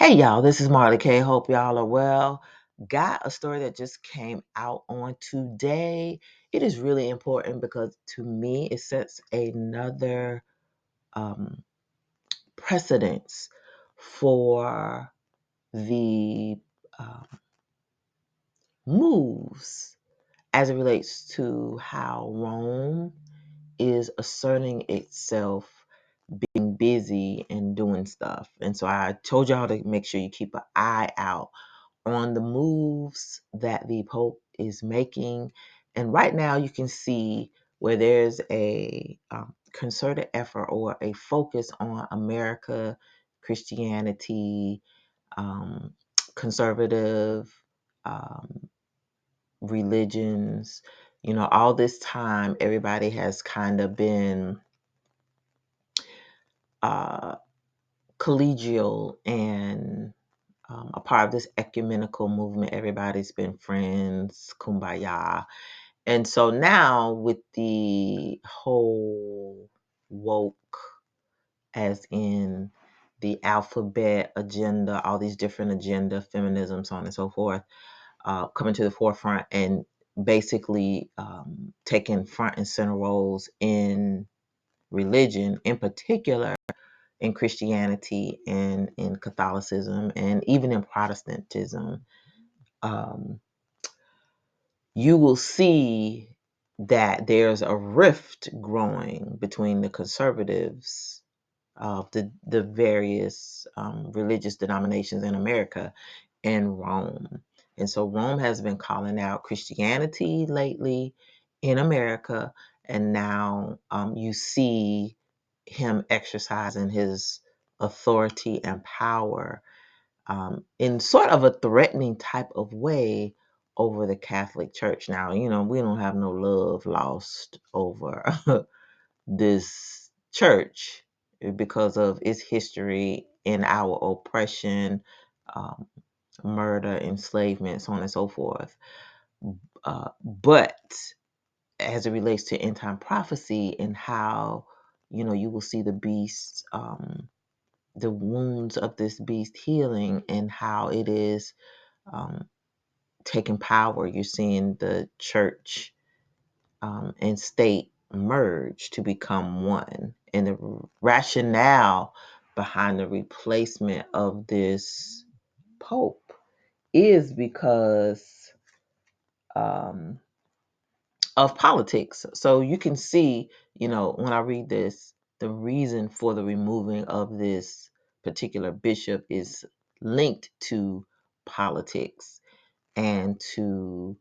Hey y'all, this is Marley K. Hope y'all are well. Got a story that just came out on today. It is really important because to me it sets another um, precedence for the um, moves as it relates to how Rome is asserting itself being busy and doing stuff. And so I told y'all to make sure you keep an eye out on the moves that the Pope is making. And right now, you can see where there's a concerted effort or a focus on America, Christianity, um, conservative religions. All this time, everybody has kind of been uh, collegial and a part of this ecumenical movement. Everybody's been friends, kumbaya. And so now, with the whole woke, as in the alphabet agenda, all these different agenda, feminism, so on and so forth, coming to the forefront and basically taking front and center roles in religion, in particular in Christianity and in Catholicism and even in Protestantism, um, you will see that there's a rift growing between the conservatives of the various religious denominations in America and Rome. And so Rome has been calling out Christianity lately in America, and now you see him exercising his authority and power in sort of a threatening type of way over the Catholic Church. Now, we don't have no love lost over this church because of its history in our oppression, um, murder, enslavement, so on and so forth. But as it relates to end time prophecy and how, you will see the beast, the wounds of this beast healing and how it is um, taking power. You're seeing the church and state merge to become one. And the rationale behind the replacement of this pope is because um, of politics. So you can see, when I read this, the reason for the removing of this particular bishop is linked to politics and to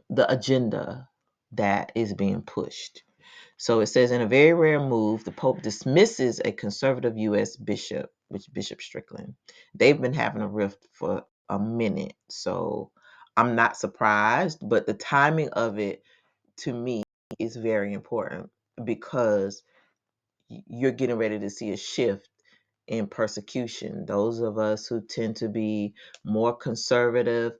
the agenda that is being pushed. So it says, in a very rare move, the Pope dismisses a conservative U.S. bishop, which Bishop Strickland. They've been having a rift for a minute, so I'm not surprised. But the timing of it, to me, is very important because you're getting ready to see a shift in persecution. Those of us who tend to be more conservative,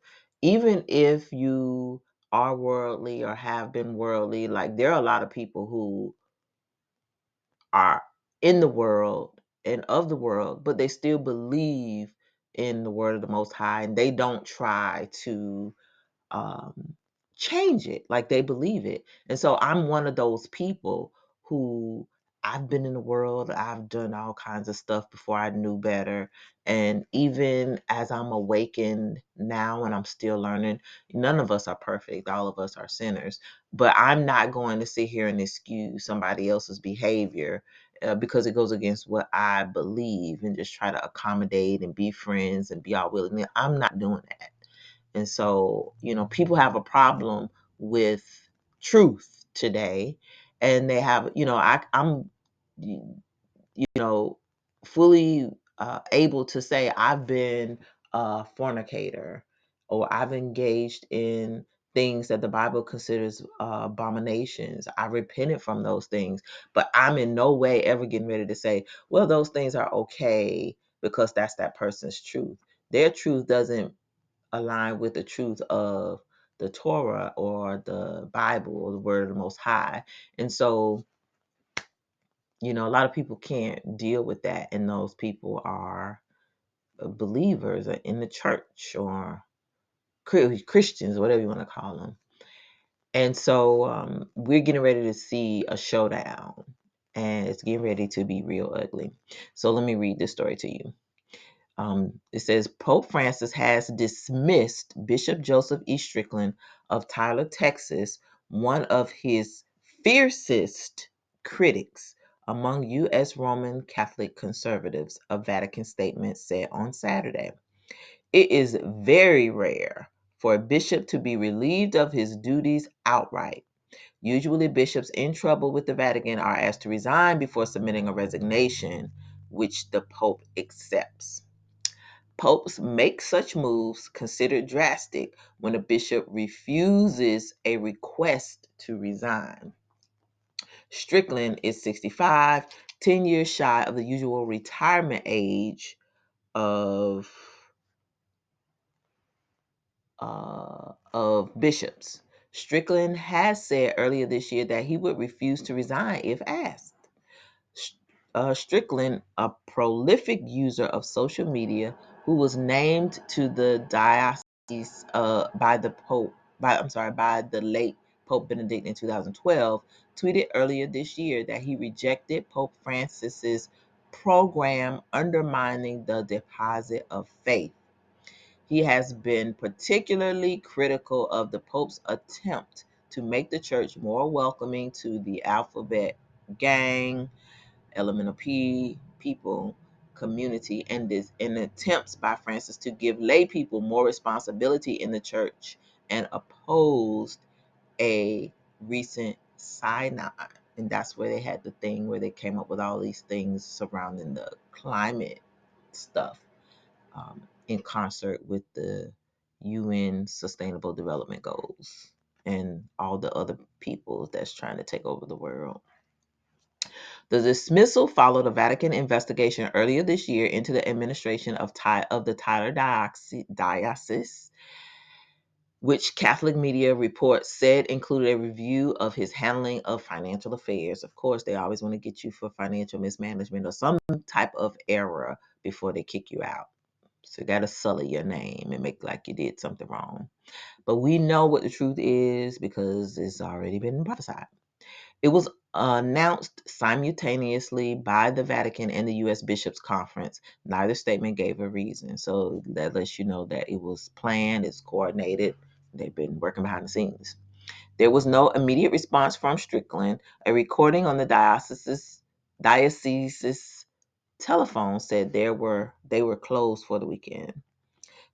even if you are worldly or have been worldly, like there are a lot of people who are in the world and of the world, but they still believe in the word of the Most High and they don't try to um, change it like they believe it. And so I'm one of those people who I've been in the world, I've done all kinds of stuff before I knew better. And even as I'm awakened now and I'm still learning, none of us are perfect, all of us are sinners. But I'm not going to sit here and excuse somebody else's behavior because it goes against what I believe and just try to accommodate and be friends and be all willing. I'm not doing that. And so, people have a problem with truth today. And they have, I'm, fully able to say I've been a fornicator or I've engaged in things that the Bible considers abominations. I repented from those things, but I'm in no way ever getting ready to say, well, those things are okay because that's that person's truth. Their truth doesn't align with the truth of the Torah or the Bible or the word of the Most High. And so, a lot of people can't deal with that. And those people are believers in the church or Christians, whatever you want to call them. And so we're getting ready to see a showdown, and it's getting ready to be real ugly. So let me read this story to you. It says Pope Francis has dismissed Bishop Joseph E. Strickland of Tyler, Texas, one of his fiercest critics among U.S. Roman Catholic conservatives, a Vatican statement said on Saturday. It is very rare for a bishop to be relieved of his duties outright. Usually, bishops in trouble with the Vatican are asked to resign before submitting a resignation, which the Pope accepts. Popes make such moves considered drastic when a bishop refuses a request to resign. Strickland is 65, 10 years shy of the usual retirement age of bishops. Strickland has said earlier this year that he would refuse to resign if asked. Strickland, a prolific user of social media, who was named to the diocese by the late Pope Benedict in 2012, tweeted earlier this year that he rejected Pope Francis's program undermining the deposit of faith. He has been particularly critical of the Pope's attempt to make the church more welcoming to the alphabet gang, elemental P people community, and attempts by Francis to give lay people more responsibility in the church, and opposed a recent synod. And that's where they had the thing where they came up with all these things surrounding the climate stuff, in concert with the UN Sustainable Development Goals and all the other people that's trying to take over the world. The dismissal followed a Vatican investigation earlier this year into the administration of the Tyler Diocese, which Catholic media reports said included a review of his handling of financial affairs. Of course, they always want to get you for financial mismanagement or some type of error before they kick you out. So you got to sully your name and make like you did something wrong. But we know what the truth is because it's already been prophesied. It was announced simultaneously by the Vatican and the U.S. Bishops' Conference. Neither statement gave a reason. So that lets you know that it was planned, it's coordinated. They've been working behind the scenes. There was no immediate response from Strickland. A recording on the diocese's telephone said they were closed for the weekend.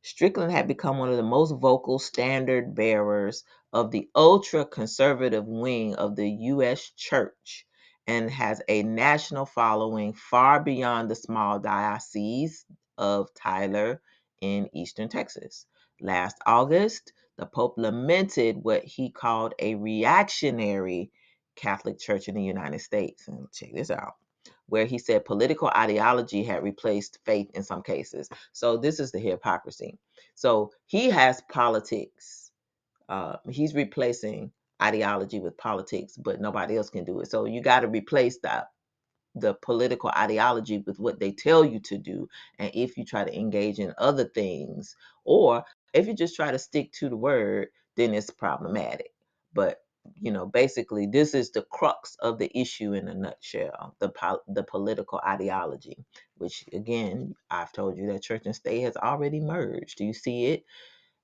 Strickland had become one of the most vocal standard bearers of the ultra-conservative wing of the U.S. Church and has a national following far beyond the small diocese of Tyler in eastern Texas. Last August, the Pope lamented what he called a reactionary Catholic Church in the United States. And check this out, where he said political ideology had replaced faith in some cases. So this is the hypocrisy. So he has politics. He's replacing ideology with politics, but nobody else can do it. So you got to replace the political ideology with what they tell you to do. And if you try to engage in other things, or if you just try to stick to the word, then it's problematic. But basically, this is the crux of the issue in a nutshell: the political ideology, which again, I've told you that church and state has already merged. Do you see it?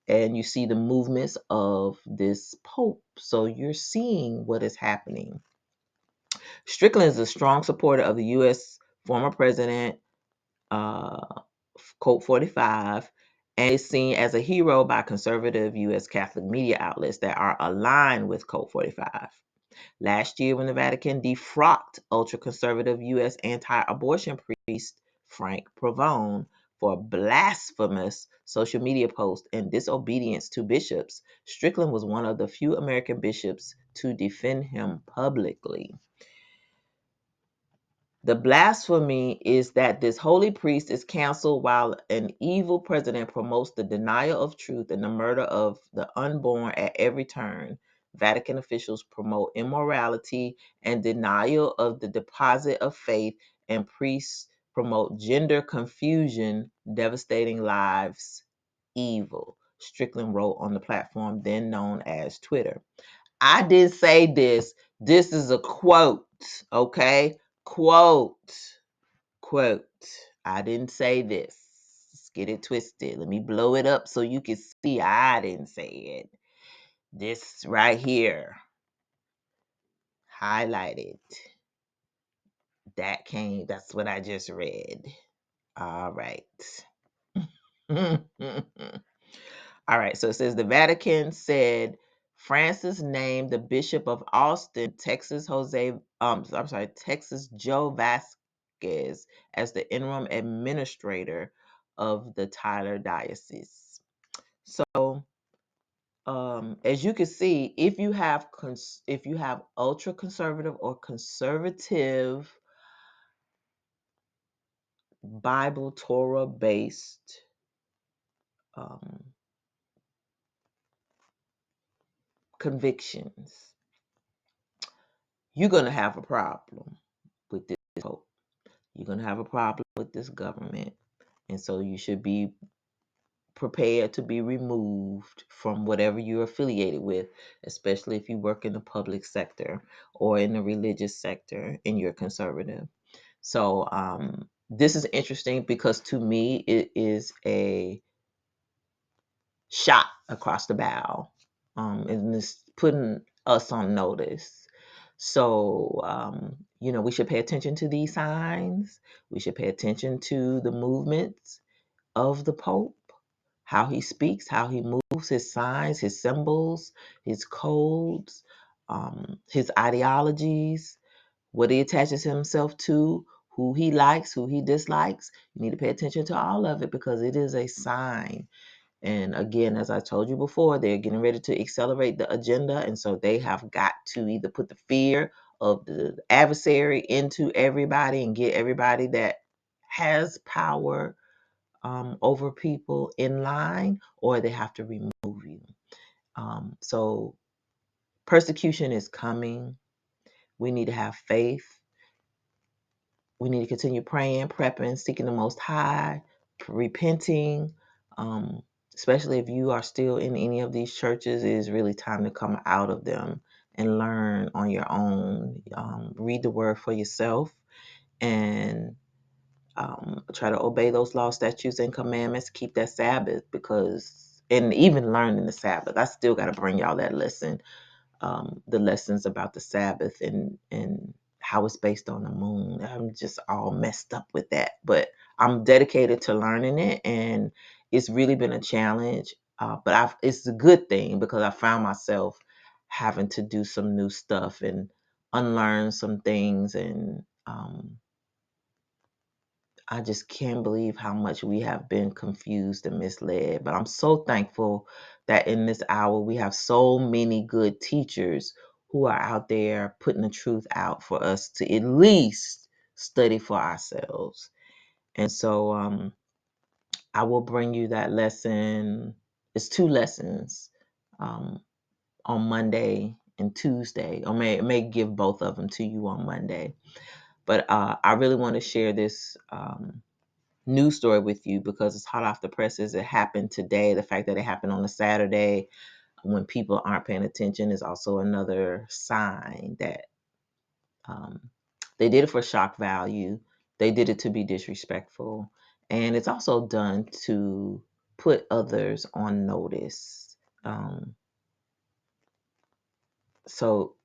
And you see the movements of this pope. So you're seeing what is happening. Strickland is a strong supporter of the U.S. former president, Colt 45, and is seen as a hero by conservative U.S. Catholic media outlets that are aligned with Colt 45. Last year, when the Vatican defrocked ultra-conservative U.S. anti-abortion priest Frank Pavone for blasphemous social media posts and disobedience to bishops, Strickland was one of the few American bishops to defend him publicly. The blasphemy is that this holy priest is canceled while an evil president promotes the denial of truth and the murder of the unborn at every turn. Vatican officials promote immorality and denial of the deposit of faith, and priests promote gender confusion, devastating lives, evil, Strickland wrote on the platform then known as Twitter. I didn't say this. This is a quote, okay? Quote. I didn't say this. Let's get it twisted. Let me blow it up so you can see I didn't say it. This right here, highlighted. That's what I just read. All right. All right, so it says the Vatican said Francis named the Bishop of Austin, Texas Joe Vasquez as the interim administrator of the Tyler diocese. So, as you can see, if you have ultra conservative or conservative Bible Torah based convictions, you're going to have a problem with this pope. You're going to have a problem with this government. And so you should be prepared to be removed from whatever you're affiliated with, especially if you work in the public sector or in the religious sector and you're conservative. So this is interesting because to me, it is a shot across the bow, and it's putting us on notice. So, we should pay attention to these signs. We should pay attention to the movements of the Pope, how he speaks, how he moves, his signs, his symbols, his codes, his ideologies, what he attaches himself to, who he likes, who he dislikes. You need to pay attention to all of it because it is a sign. And again, as I told you before, they're getting ready to accelerate the agenda. And so they have got to either put the fear of the adversary into everybody and get everybody that has power over people in line, or they have to remove you. So persecution is coming. We need to have faith. We need to continue praying, prepping, seeking the Most High, repenting. Especially if you are still in any of these churches, it is really time to come out of them and learn on your own. Read the word for yourself and try to obey those laws, statutes, and commandments. Keep that Sabbath and even learning the Sabbath. I still got to bring y'all that lesson, the lessons about the Sabbath and how it's based on the moon. I'm just all messed up with that, but I'm dedicated to learning it, and it's really been a challenge. But it's a good thing because I found myself having to do some new stuff and unlearn some things, and I just can't believe how much we have been confused and misled. But I'm so thankful that in this hour we have so many good teachers who are out there putting the truth out for us to at least study for ourselves. And so I will bring you that lesson. It's 2 lessons on Monday and Tuesday, or may give both of them to you on Monday. But I really want to share this news story with you because it's hot off the presses. It happened today. The fact that it happened on a Saturday when people aren't paying attention is also another sign that they did it for shock value. They did it to be disrespectful. And it's also done to put others on notice. So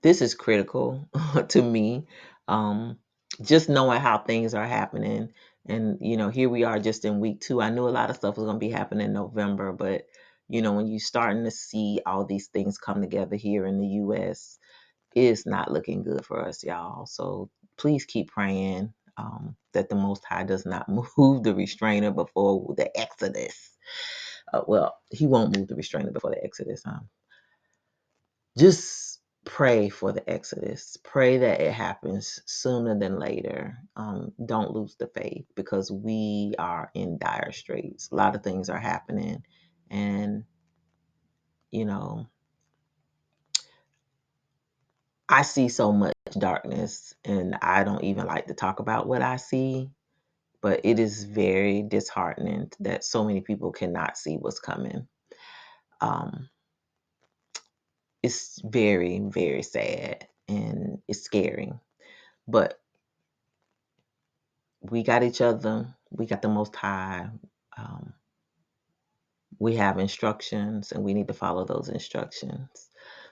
this is critical to me. Just knowing how things are happening. And, here we are just in week 2. I knew a lot of stuff was going to be happening in November, but, when you're starting to see all these things come together here in the U.S., it's not looking good for us, y'all. So please keep praying that the Most High does not move the restrainer before the Exodus. Well, he won't move the restrainer before the Exodus. Just pray for the Exodus. Pray that it happens sooner than later. Don't lose the faith because we are in dire straits. A lot of things are happening. And, I see so much darkness, and I don't even like to talk about what I see, but it is very disheartening that so many people cannot see what's coming. Um, it's very, very sad, and it's scary. But we got each other. We got the Most High. Um, we have instructions, and we need to follow those instructions.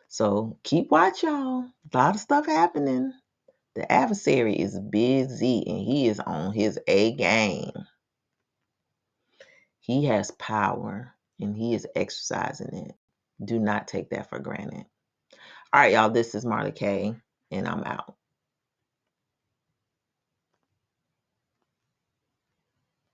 So keep watch, y'all. A lot of stuff happening. The adversary is busy, and he is on his A game. He has power, and he is exercising it. Do not take that for granted. All right, y'all. This is Marla K, and I'm out.